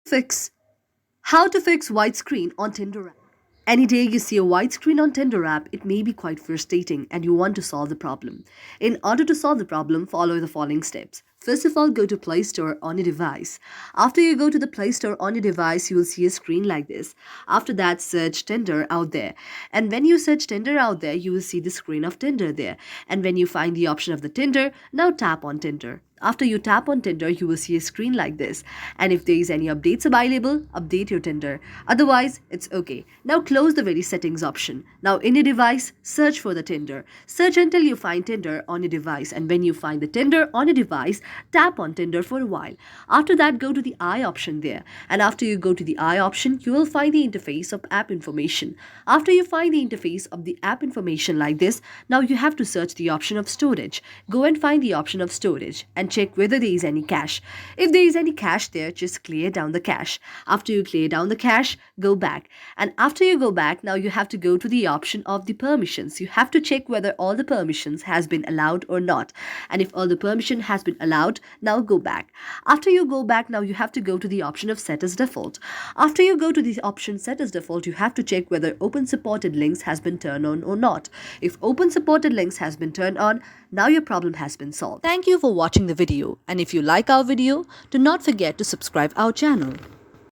Fix How to fix white screen on Tinder app. Any day you see a white screen on Tinder app, it may be quite frustrating and you want to solve the problem. In order to solve the problem, follow the following steps. First of all, go to Play Store on your device. After you go to the Play Store on your device, you will see a screen like this. After that, search Tinder out there. And when you search Tinder out there, you will see the screen of Tinder there. And when you find the option of the Tinder, now tap on Tinder. After you tap on Tinder, you will see a screen like this. And if there is any updates available, update your Tinder. Otherwise, it's okay. Now close the very settings option. Now in your device, search for the Tinder. Search until you find Tinder on your device. And when you find the Tinder on your device, tap on Tinder for a while. After that, go to the I option there. And after you go to the I option, you will find the interface of app information. After you find the interface of the app information like this, now you have to search the option of storage. Go and find the option of storage and check whether there is any cache. If there is any cache there, just clear down the cache. After you clear down the cache, go back. And after you go back, now you have to go to the option of the permissions. You have to check whether all the permissions has been allowed or not. And if all the permission has been allowed, now go back. After you go back, now you have to go to the option of set as default. After you go to the option set as default, you have to check whether open supported links has been turned on or not. If open supported links has been turned on, now your problem has been solved. Thank you for watching the video, and if you like our video, do not forget to subscribe our channel.